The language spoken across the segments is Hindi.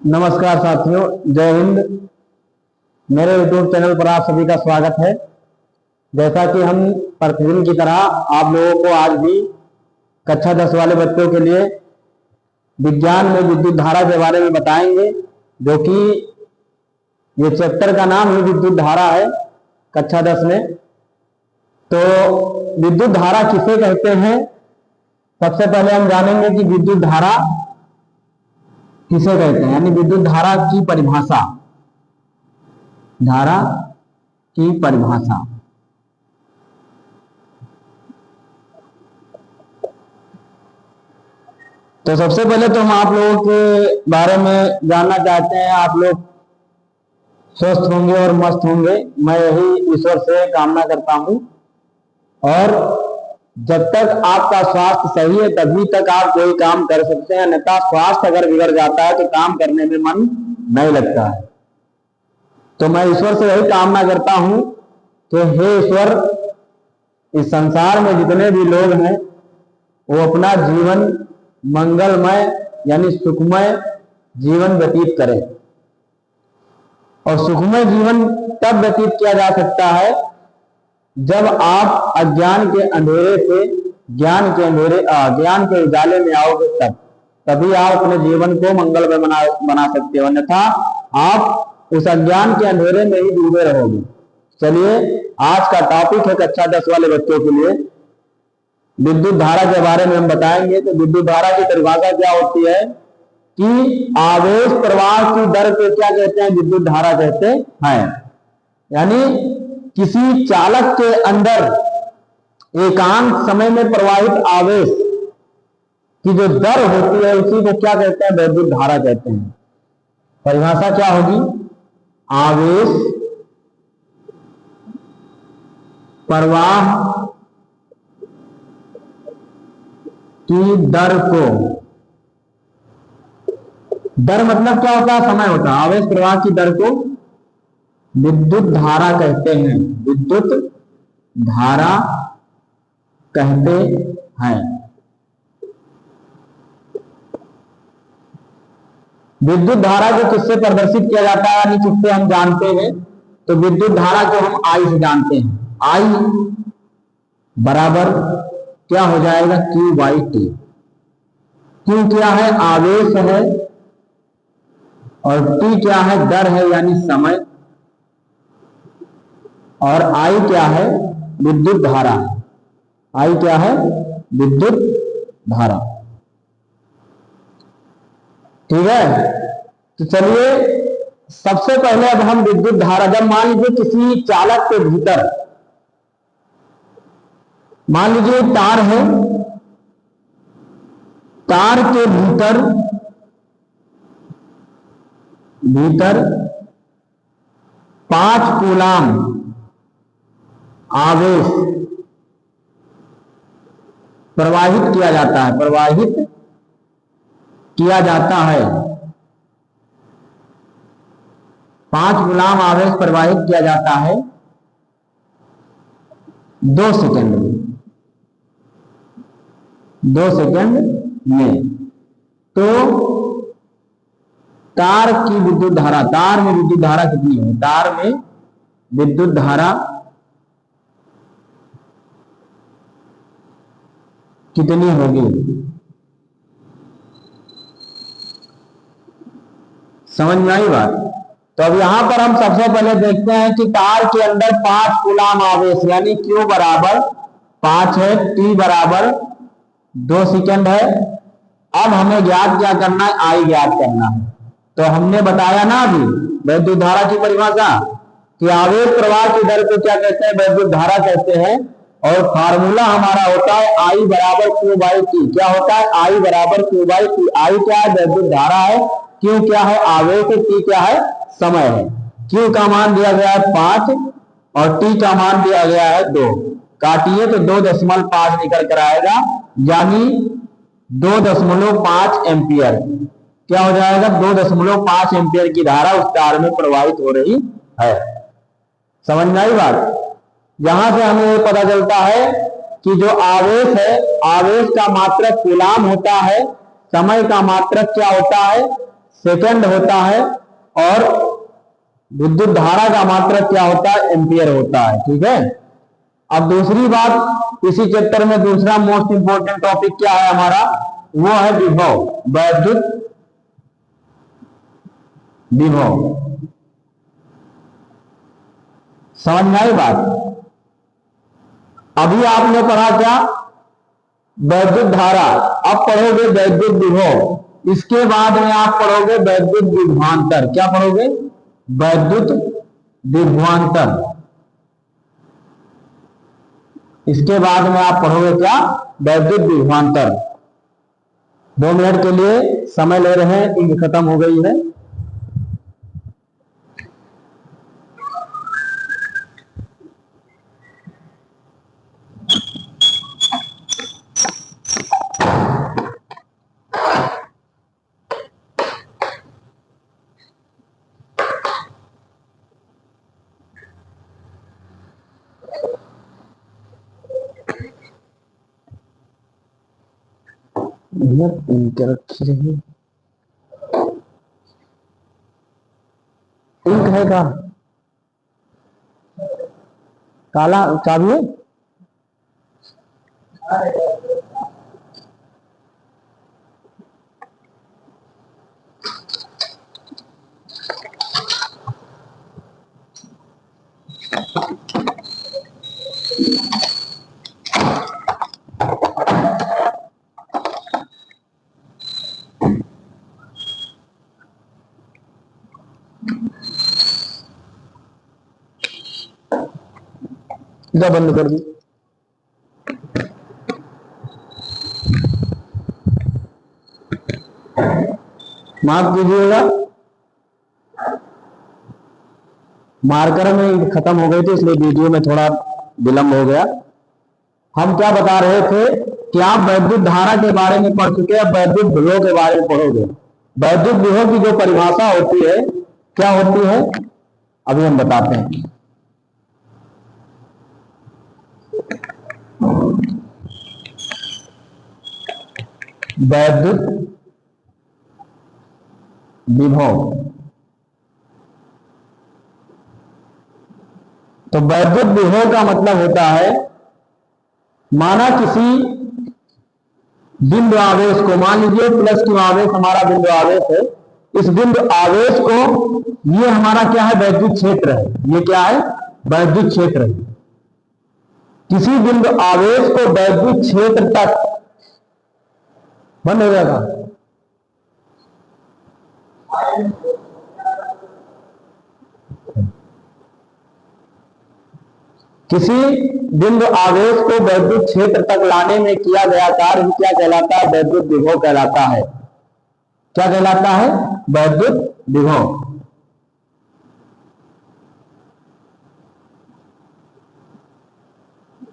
नमस्कार साथियों, जय हिंद। मेरे YouTube चैनल पर आप सभी का स्वागत है। जैसा कि हम प्रतिदिन की तरह आप लोगों को आज भी कक्षा 10 वाले बच्चों के लिए विज्ञान में विद्युत धारा के बारे में बताएंगे, जो कि ये चैप्टर का नाम ही विद्युत धारा है कक्षा 10 में। तो विद्युत धारा किसे कहते हैं, सबसे पहले हम जानेंगे कि विद्युत धारा किसे कहते हैं, यानी विद्युत धारा की परिभाषा। धारा की परिभाषा तो सबसे पहले तो हम आप लोगों के बारे में जानना चाहते हैं। आप लोग स्वस्थ होंगे और मस्त होंगे, मैं यही ईश्वर से कामना करता हूं। और जब तक आपका स्वास्थ्य सही है तभी तक आप कोई काम कर सकते हैं, अन्यथा स्वास्थ्य अगर बिगड़ जाता है तो काम करने में मन नहीं लगता है। तो मैं ईश्वर से यही कामना करता हूं कि हे ईश्वर, इस संसार में जितने भी लोग हैं वो अपना जीवन मंगलमय यानी सुखमय जीवन व्यतीत करें। और सुखमय जीवन तब व्यतीत किया जा सकता है जब आप अज्ञान के अंधेरे से ज्ञान के उजाले में आओगे, तभी आप अपने जीवन को मंगलमय बना सकते हो, अन्यथा आप उस अज्ञान के अंधेरे में ही डूबे रहोगे। चलिए, आज का टॉपिक है कक्षा 10 वाले बच्चों के लिए विद्युत धारा के बारे में हम बताएंगे। तो विद्युत धारा की परिभाषा क्या होती है कि आवेश प्रवाह की दर को क्या कहते हैं, विद्युत धारा कहते हैं। यानी किसी चालक के अंदर एकांक समय में प्रवाहित आवेश की जो दर होती है उसी को क्या कहते हैं, विद्युत धारा कहते हैं। परिभाषा क्या होगी, आवेश प्रवाह की दर को, दर मतलब क्या होता है, समय होता है। आवेश प्रवाह की दर को विद्युत धारा कहते हैं, विद्युत धारा कहते हैं। विद्युत धारा को किससे प्रदर्शित किया जाता है, यानी किससे हम जानते हैं, तो विद्युत धारा को हम आई से जानते हैं। आई बराबर क्या हो जाएगा, Q बाई टी। Q क्या है, आवेश है, और T क्या है, दर है यानी समय, और I क्या है, विद्युत धारा। I क्या है, विद्युत धारा। ठीक है, तो चलिए सबसे पहले अब हम विद्युत धारा, जब मान लीजिए किसी चालक के भीतर, मान लीजिए तार है, तार के भीतर 5 कूलाम आवेश प्रवाहित किया जाता है, प्रवाहित किया जाता है। 5 कूलाम आवेश प्रवाहित किया जाता है 2 सेकंड में, 2 सेकंड में। तो तार की विद्युत धारा, तार में विद्युत धारा कितनी है, तार में विद्युत धारा कितनी होगी, समझ में आई बात। तो अब यहां पर हम सबसे पहले देखते हैं कि तार के अंदर 5 कूलाम आवेश, यानी Q बराबर 5 है, T बराबर 2 सेकंड है। अब हमें ज्ञात क्या करना है, I ज्ञात करना है। तो हमने बताया ना अभी विद्युत धारा की परिभाषा कि आवेश प्रवाह की दर को क्या कहते हैं, विद्युत धारा कहते हैं। और फार्मूला हमारा होता है I बराबर Q बाई टी। क्या होता है, I बराबर Q बाई टी। I क्या है, विद्युत धारा है, Q क्या है, आवेश है, T क्या है, समय है। Q का मान दिया गया है 5 और T का मान दिया गया है 2। काटिए तो 2.5 निकल कर आएगा, यानी 2.5 एम्पियर। क्या हो जाएगा, 2.5 एम्पियर की धारा उस तार में प्रवाहित हो रही है। समझ में आई बात। यहां से हमें ये पता चलता है कि जो आवेश है, आवेश का मात्रक कूलाम होता है, समय का मात्रक क्या होता है, सेकंड होता है और विद्युत धारा का मात्रक क्या होता है, एम्पियर होता है। ठीक है। अब दूसरी बात, इसी चैप्टर में दूसरा मोस्ट इंपोर्टेंट टॉपिक क्या है हमारा, वो है विभव, वैद्युत विभव। समझ में आई बात। अभी आपने पढ़ा क्या, वैद्युत धारा, अब पढ़ोगे वैद्युत विभव, इसके बाद में आप पढ़ोगे वैद्युत विभवांतर। क्या पढ़ोगे, वैद्युत विभवांतर। इसके बाद में आप पढ़ोगे क्या, वैद्युत विभवांतर। 2 मिनट के लिए समय ले रहे हैं, इंक खत्म हो गई है। इंक रखी रही, इंक है का काला चाबी है। बंद कर दी। माफ कीजिएगा, मार्कर में खत्म हो गई थी, इसलिए वीडियो में थोड़ा विलंब हो गया। हम क्या बता रहे थे कि आप वैद्युत धारा के बारे में पढ़ चुके हैं, वैद्युत विभव के बारे में पढ़ोगे। वैद्युत विभव की जो परिभाषा होती है, क्या होती है, अभी हम बताते हैं। वैद्युत विभव, तो वैद्युत विभव का मतलब होता है, माना किसी बिंदु आवेश को, मान लीजिए +Q आवेश हमारा बिंदु आवेश है, इस बिंदु आवेश को, ये हमारा क्या है, वैद्युत क्षेत्र है। ये क्या है, वैद्युत क्षेत्र है। किसी बिंदु आवेश को वैद्युत क्षेत्र तक, बंद हो जाएगा, किसी बिंदु आवेश को वैद्युत क्षेत्र तक लाने में किया गया कार्य क्या कहलाता है, वैद्युत विभव कहलाता है। क्या कहलाता है, वैद्युत विभव।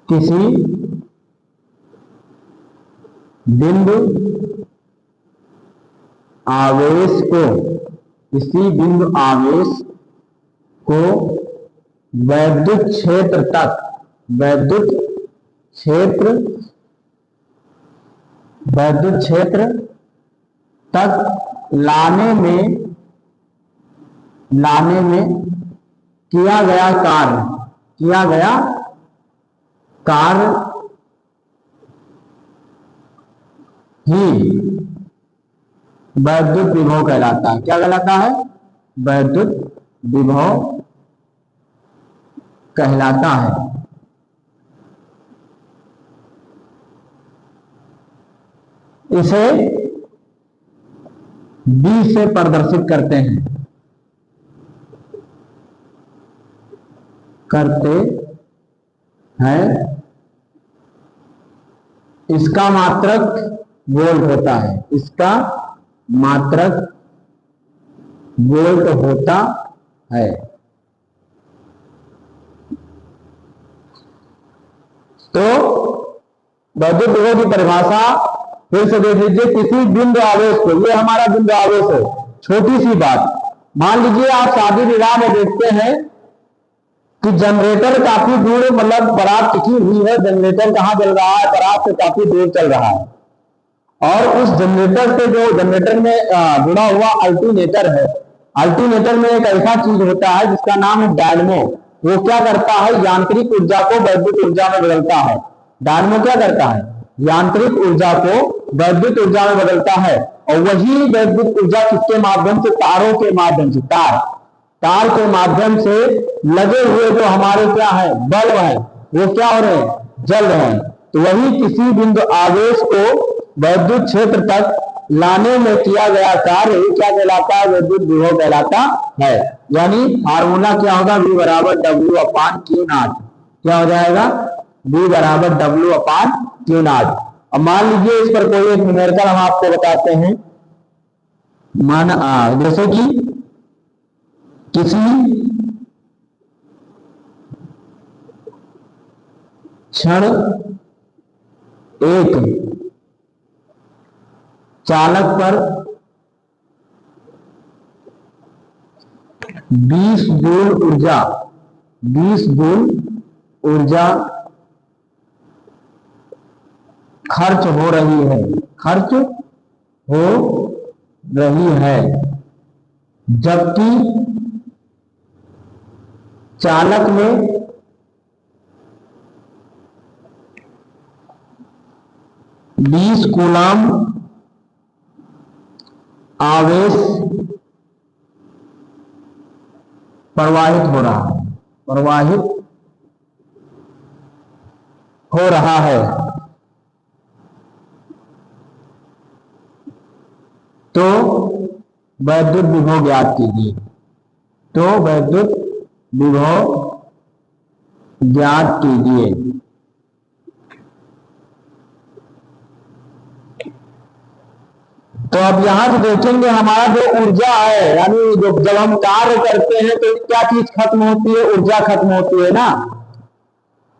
किसी बिंदु आवेश को, किसी बिंदु आवेश को वैद्युत क्षेत्र तक, वैद्युत क्षेत्र तक लाने में किया गया कार्य ही वैद्युत विभव कहलाता है। क्या कहलाता है, वैद्युत विभव कहलाता है। इसे B से प्रदर्शित करते हैं। इसका मात्रक वोल्ट होता है, इसका मात्रक वोल्ट होता है। तो वैद्युत विभव की परिभाषा फिर से देख लीजिए, किसी बिंदु आवेश को, ये हमारा बिंदु आवेश है। छोटी सी बात, मान लीजिए आप शादी विवाह में देखते हैं कि जनरेटर काफी दूर, मतलब बारात टिकी हुई है, जनरेटर कहां चल रहा है, बारात से काफी दूर चल रहा है। और उस जनरेटर से जो जनरेटर में जुड़ा हुआ अल्टरनेटर है, अल्टरनेटर में एक ऐसा चीज होता है जिसका नाम है डायनमो। वो क्या करता है, यांत्रिक ऊर्जा को वैद्युत ऊर्जा में बदलता है। डायनमो क्या करता है, यांत्रिक ऊर्जा को वैद्युत ऊर्जा में बदलता है। और वही वैद्युत ऊर्जा किसके माध्यम से, तारों के माध्यम से, तार के माध्यम से लगे हुए जो हमारे क्या है बल्ब है, वो क्या हो रहे हैं, जल रहे हैं। तो वही किसी बिंदु आवेश को वैद्युत क्षेत्र तक लाने में किया गया कार्य क्या कहलाता है, वैद्युत विभव कहलाता है। यानी फार्मूला क्या होगा, V बराबर W अपान Q नॉट। क्या हो जाएगा, V बराबर W अपान Q नॉट। अब मान लीजिए इस पर कोई एक न्यूमेरिकल हम आपको बताते हैं। मान जैसे कि किसी क्षण एक चालक पर 20 जूल ऊर्जा खर्च हो रही है, जबकि चालक में 20 कूलाम आवेश प्रवाहित हो रहा है। तो वैद्युत विभव ज्ञात कीजिए। तो अब यहां से देखेंगे हमारा जो ऊर्जा है, यानी जब हम कार्य करते हैं तो क्या चीज खत्म होती है, ऊर्जा खत्म होती है ना।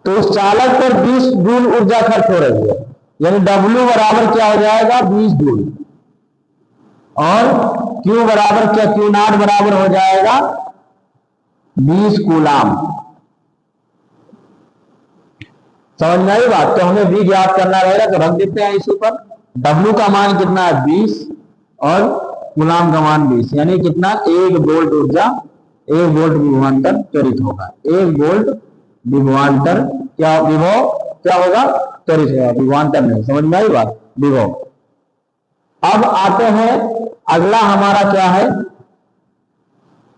तो उस चालक पर 20 जूल ऊर्जा खर्च हो रही है, यानी W बराबर क्या हो जाएगा, 20 जूल। और Q बराबर क्या, Q नॉट बराबर हो जाएगा 20 कूलाम। समझ में आई बात। तो हमें V ज्ञात करना रहेगा, तो रख देते हैं इसी पर। W का मान कितना है, 20, और कूलाम का मान 20, यानी कितना, 1 वोल्ट ऊर्जा, 1 वोल्ट विभवांतर त्वरित होगा। 1 वोल्ट विभवांतर क्या विभव क्या होगा, त्वरित होगा, विभवांतर नहीं। समझ में आई बात, विभव। अब आते हैं अगला हमारा क्या है,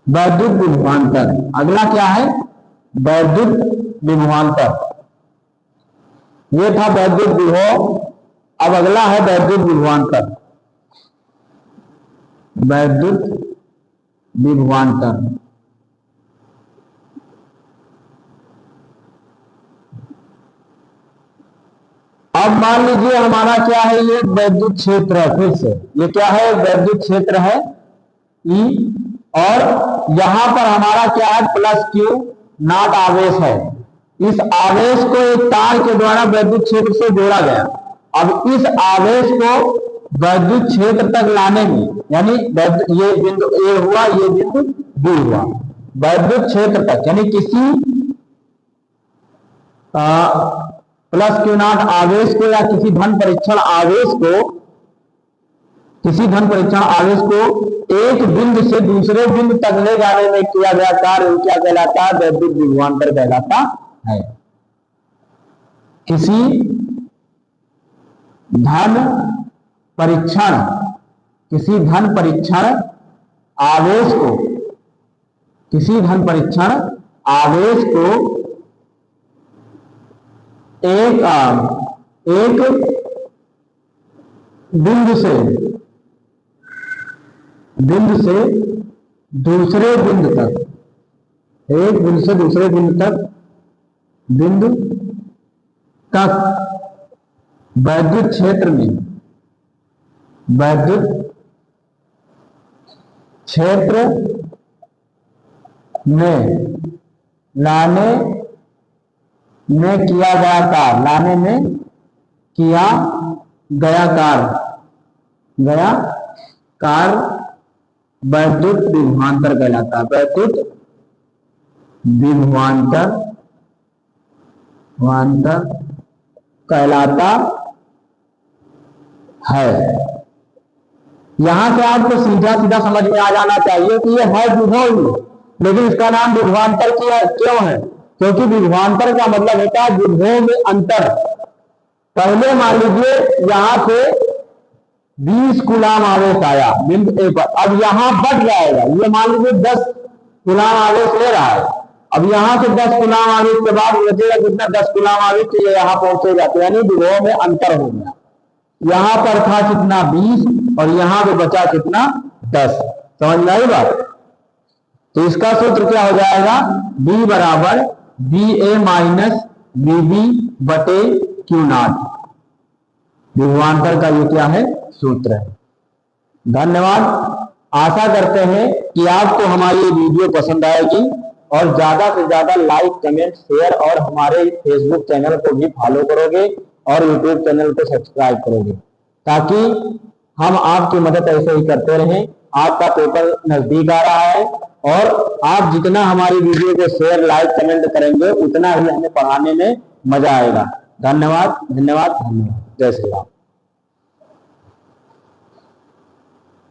वैद्युत विभवांतर। अगला क्या है, वैद्युत विभवांतर। ये था वैद्युत विभव। अब अगला है वैद्युत विभवांतर। अब मान लीजिए हमारा क्या है, ये वैद्युत क्षेत्र है। फिर से ये क्या है, वैद्युत क्षेत्र है E, और यहां पर हमारा क्या है, प्लस Q नॉट आवेश है। इस आवेश को एक तार के द्वारा वैद्युत क्षेत्र से जोड़ा गया। अब इस आवेश को वैद्युत क्षेत्र तक लाने में, यानी ये बिंदु A हुआ, ये बिंदु B हुआ, वैद्युत क्षेत्र तक, यानी किसी प्लस Q नॉट आवेश को या किसी धन परीक्षण आवेश को एक बिंदु से दूसरे बिंदु तक ले जाने में किया गया कार्य क्या कहलाता है, वैद्युत विभवांतर कहलाता है। किसी धन परीक्षण आवेश को एक बिंदु से दूसरे बिंदु तक, वैद्युत क्षेत्र में लाने में किया गया कार्य वैद्युत विभवांतर कहलाता है। वैद्युत विभवांतर कहलाता है। यहां से आपको सीधा सीधा समझ में आ जाना चाहिए कि ये है विभव, लेकिन इसका नाम विभवांतर क्यों है? क्योंकि विभवांतर का मतलब होता है विभवों में अंतर। पहले मान लीजिए यहां से 20 कूलाम आवेश आया बिंदु ए पर, अब यहां बढ़ जाएगा, ये मान लीजिए 10 कूलाम आवेश ले रहा है, अब यहां से 10 कूलाम आवेश के बाद बचेगा कितना? 10 कूलाम आवेश, तो ये यहां पहुंचेगा, तो यानी विभव में अंतर हो गया। यहां पर था कितना? 20, और यहां पे बचा कितना? 10। समझ में आई बात? तो इसका सूत्र क्या हो जाएगा? B बराबर BA माइनस BB बटे Q0। विभवांतर का ये क्या है? सूत्र है। धन्यवाद। आशा करते हैं कि आपको हमारी ये वीडियो पसंद आएगी और ज्यादा से ज्यादा लाइक, कमेंट, शेयर और हमारे फेसबुक चैनल को भी फॉलो करोगे और यूट्यूब चैनल को सब्सक्राइब करोगे, ताकि हम आपकी मदद ऐसे ही करते रहें। आपका पेपर नजदीक आ रहा है और आप जितना हमारी वीडियो को शेयर, लाइक, कमेंट करेंगे उतना ही हमें पढ़ाने में मजा आएगा। धन्यवाद, धन्यवाद, धन्यवाद। जय श्री राम।